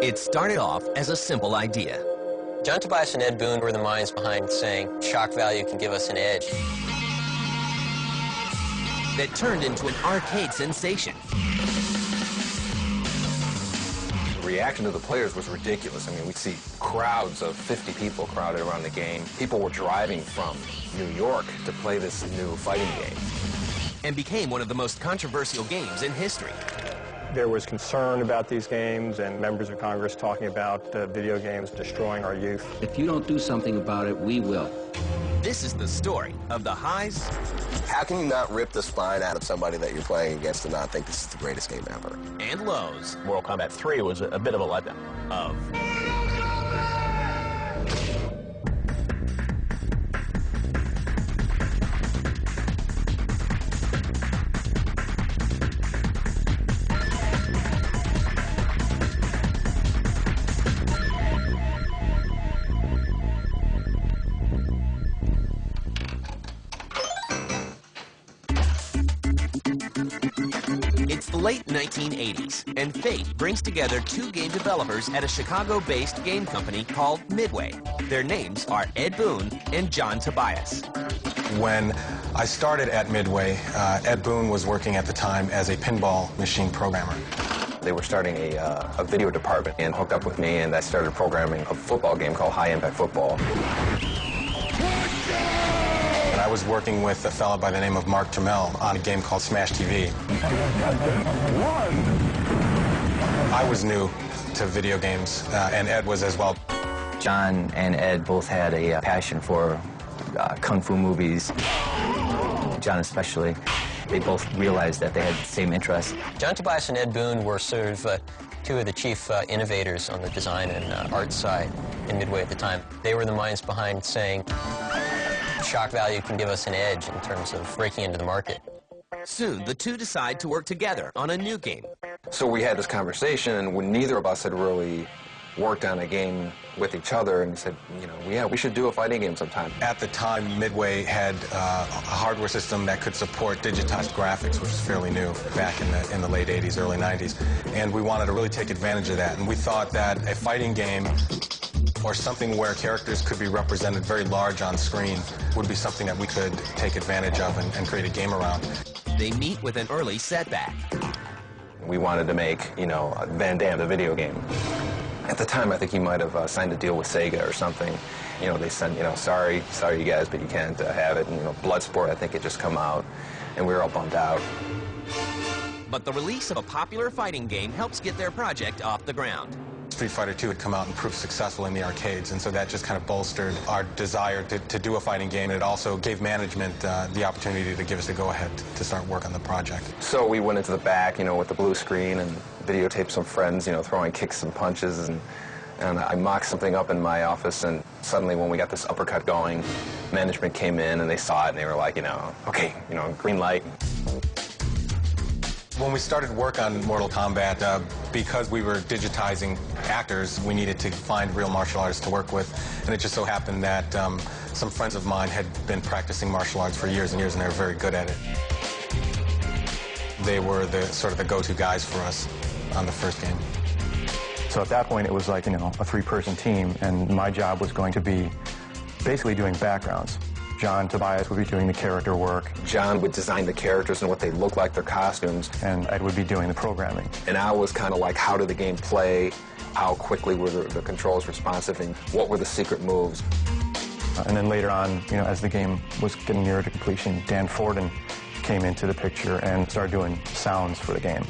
It started off as a simple idea. John Tobias and Ed Boon were the minds behind saying shock value can give us an edge. That turned into an arcade sensation. The reaction to the players was ridiculous. I mean, we'd see crowds of 50 people crowded around the game. People were driving from New York to play this new fighting game. And became one of the most controversial games in history. There was concern about these games and members of Congress talking about video games destroying our youth. If you don't do something about it, we will. This is the story of the highs. How can you not rip the spine out of somebody that you're playing against and not think this is the greatest game ever? And lows. Mortal Kombat 3 was a bit of a letdown. Of. It's the late 1980s, and fate brings together two game developers at a Chicago-based game company called Midway. Their names are Ed Boon and John Tobias. When I started at Midway, Ed Boon was working at the time as a pinball machine programmer. They were starting a video department and hooked up with me, and I started programming a football game called High Impact Football. And I was working with a fellow by the name of Mark Trammell on a game called Smash TV. I was new to video games, and Ed was as well. John and Ed both had a passion for kung fu movies. John especially. They both realized that they had the same interests. John Tobias and Ed Boon were sort of two of the chief innovators on the design and art side in Midway at the time. They were the minds behind saying shock value can give us an edge in terms of breaking into the market. Soon, the two decide to work together on a new game. So we had this conversation, and when neither of us had really worked on a game with each other, and we said, you know, yeah, we should do a fighting game sometime. At the time, Midway had a hardware system that could support digitized graphics, which was fairly new back in the late 80s, early 90s. And we wanted to really take advantage of that. And we thought that a fighting game or something where characters could be represented very large on screen would be something that we could take advantage of and create a game around. They meet with an early setback. We wanted to make, you know, Van Damme, the video game. At the time, I think he might have signed a deal with Sega or something. You know, they said, you know, sorry you guys, but you can't have it. And, you know, Bloodsport, I think, had just come out, and we were all bummed out. But the release of a popular fighting game helps get their project off the ground. Street Fighter II had come out and proved successful in the arcades, and so that just kind of bolstered our desire to do a fighting game. And it also gave management the opportunity to give us the go-ahead to start work on the project. So we went into the back, you know, with the blue screen and videotaped some friends, you know, throwing kicks and punches, and I mocked something up in my office, and suddenly when we got this uppercut going, management came in and they saw it and they were like, you know, okay, you know, green light. When we started work on Mortal Kombat, because we were digitizing actors, we needed to find real martial artists to work with. And it just so happened that some friends of mine had been practicing martial arts for years and years, and they were very good at it. They were the sort of the go-to guys for us on the first game. So at that point, it was like, you know, a three-person team, and my job was going to be basically doing backgrounds. John Tobias would be doing the character work. John would design the characters and what they looked like, their costumes. And Ed would be doing the programming. And I was kind of like, how did the game play? How quickly were the controls responsive? And what were the secret moves? And then later on, you know, as the game was getting nearer to completion, Dan Forden came into the picture and started doing sounds for the game.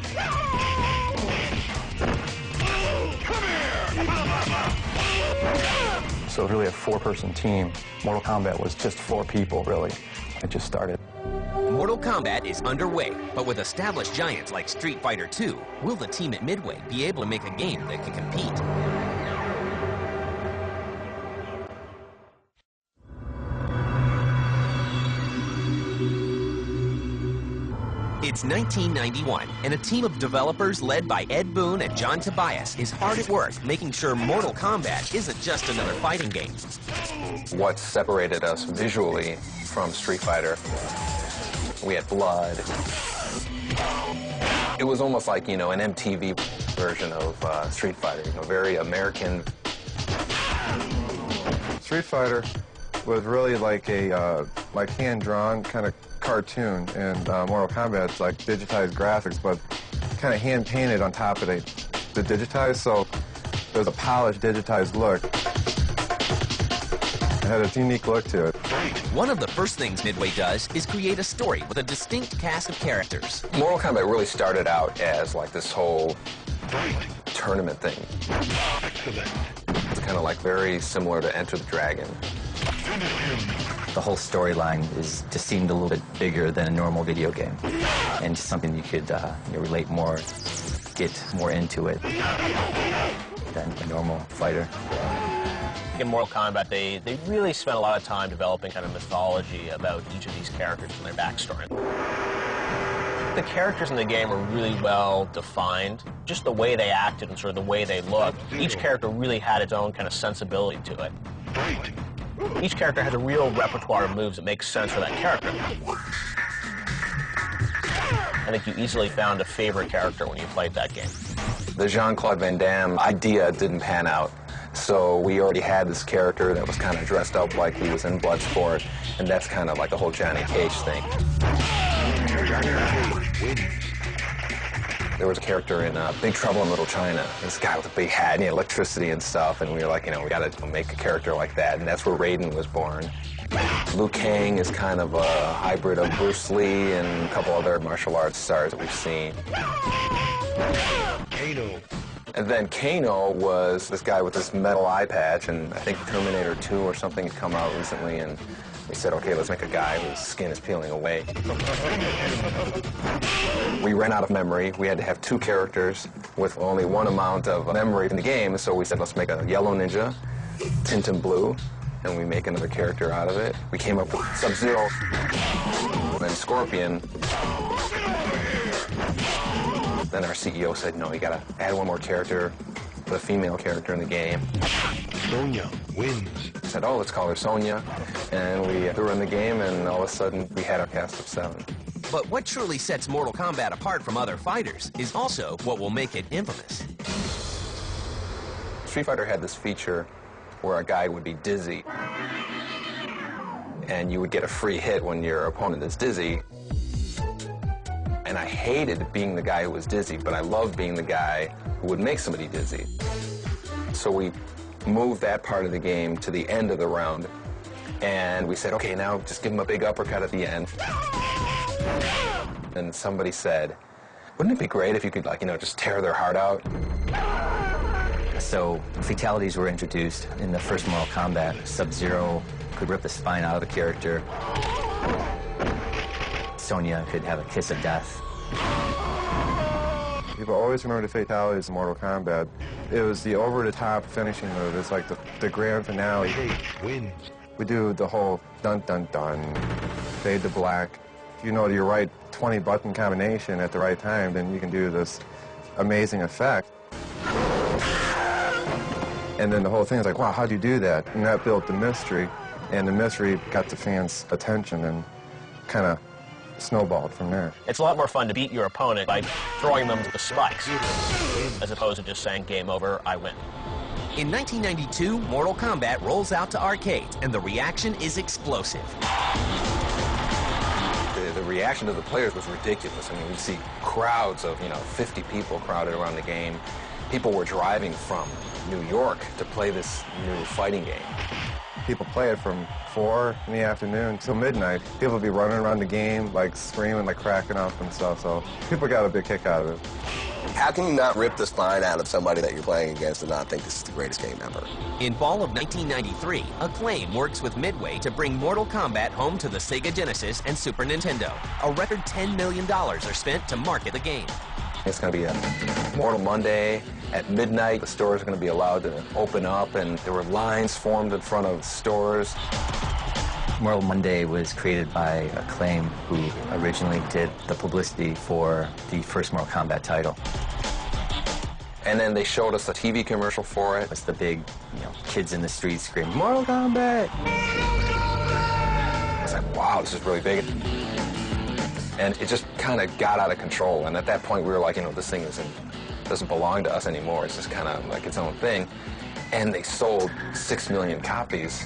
So it was really a four-person team. Mortal Kombat was just 4 people, really. It just started. Mortal Kombat is underway, but with established giants like Street Fighter II, will the team at Midway be able to make a game that can compete? It's 1991, and a team of developers led by Ed Boon and John Tobias is hard at work making sure Mortal Kombat isn't just another fighting game. What separated us visually from Street Fighter, we had blood. It It was almost like, you know, an MTV version of Street Fighter, you know, very American. Street Fighter was really like a like hand-drawn kind of cartoon, and Mortal Kombat it's like digitized graphics, but kind of hand-painted on top of the digitized, so there's a polished, digitized look. It had a unique look to it. One of the first things Midway does is create a story with a distinct cast of characters. Mortal Kombat really started out as like this whole tournament thing. It's kind of like very similar to Enter the Dragon. The whole storyline just seemed a little bit bigger than a normal video game, and just something you could relate more, get more into it than a normal fighter. In Mortal Kombat, they really spent a lot of time developing kind of mythology about each of these characters and their backstory. The characters in the game were really well defined. Just the way they acted and sort of the way they looked, each character really had its own kind of sensibility to it. Each character has a real repertoire of moves that makes sense for that character. I think you easily found a favorite character when you played that game. The Jean-Claude Van Damme idea didn't pan out. So we already had this character that was kind of dressed up like he was in Bloodsport, and that's kind of like the whole Johnny Cage thing. There was a character in Big Trouble in Little China, this guy with a big hat and electricity and stuff, and we were like, you know, we got to make a character like that, and that's where Raiden was born. Liu Kang is kind of a hybrid of Bruce Lee and a couple other martial arts stars that we've seen. Kano. And then Kano was this guy with this metal eye patch, and I think Terminator 2 or something had come out recently, and we said, okay, let's make a guy whose skin is peeling away. We ran out of memory. We had to have two characters with only one amount of memory in the game, so we said, let's make a yellow ninja, tint him blue, and we make another character out of it. We came up with Sub-Zero and Scorpion. Then our CEO said, no, you gotta add one more character, put a female character in the game. Sonya wins. I said, oh, let's call her Sonya. And we threw her in the game, and all of a sudden, we had our cast of 7. But what truly sets Mortal Kombat apart from other fighters is also what will make it infamous. Street Fighter had this feature where a guy would be dizzy, and you would get a free hit when your opponent is dizzy. And I hated being the guy who was dizzy, but I loved being the guy who would make somebody dizzy. So we moved that part of the game to the end of the round, and we said, okay, now just give them a big uppercut at the end. And somebody said, wouldn't it be great if you could, like, you know, just tear their heart out? So fatalities were introduced in the first Mortal Kombat. Sub-Zero could rip the spine out of a character. Sonya could have a kiss of death. People always remember the fatalities in Mortal Kombat. It was the over-the-top finishing move. It's like the grand finale. Wins. We do the whole dun-dun-dun, fade to black. If you know your right 20-button combination at the right time, then you can do this amazing effect. And then the whole thing is like, wow, how'd you do that? And that built the mystery, and the mystery got the fans' attention and kind of snowballed from there. It's a lot more fun to beat your opponent by throwing them to the spikes, as opposed to just saying, game over, I win. In 1992, Mortal Kombat rolls out to arcades, and the reaction is explosive. The reaction of the players was ridiculous. I mean, we'd see crowds of, 50 people crowded around the game. People were driving from New York to play this new fighting game. People play it from 4 in the afternoon till midnight. People would be running around the game, like screaming, like cracking up and stuff, so people got a big kick out of it. How can you not rip the spine out of somebody that you're playing against and not think this is the greatest game ever? In fall of 1993, Acclaim works with Midway to bring Mortal Kombat home to the Sega Genesis and Super Nintendo. A record $10 million are spent to market the game. It's going to be a Mortal Monday. At midnight, the stores are going to be allowed to open up, and there were lines formed in front of stores. Mortal Monday was created by Acclaim, who originally did the publicity for the first Mortal Kombat title. And then they showed us a TV commercial for it. It's the big, kids in the streets screaming, Mortal Kombat! It's like, wow, this is really big. And it just kind of got out of control. And at that point, we were like, you know, this thing doesn't belong to us anymore. It's just kind of like its own thing. And they sold 6 million copies.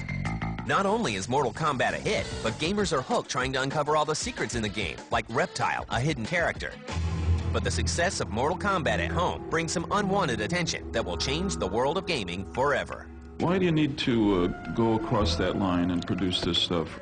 Not only is Mortal Kombat a hit, but gamers are hooked trying to uncover all the secrets in the game, like Reptile, a hidden character. But the success of Mortal Kombat at home brings some unwanted attention that will change the world of gaming forever. Why do you need to go across that line and produce this stuff?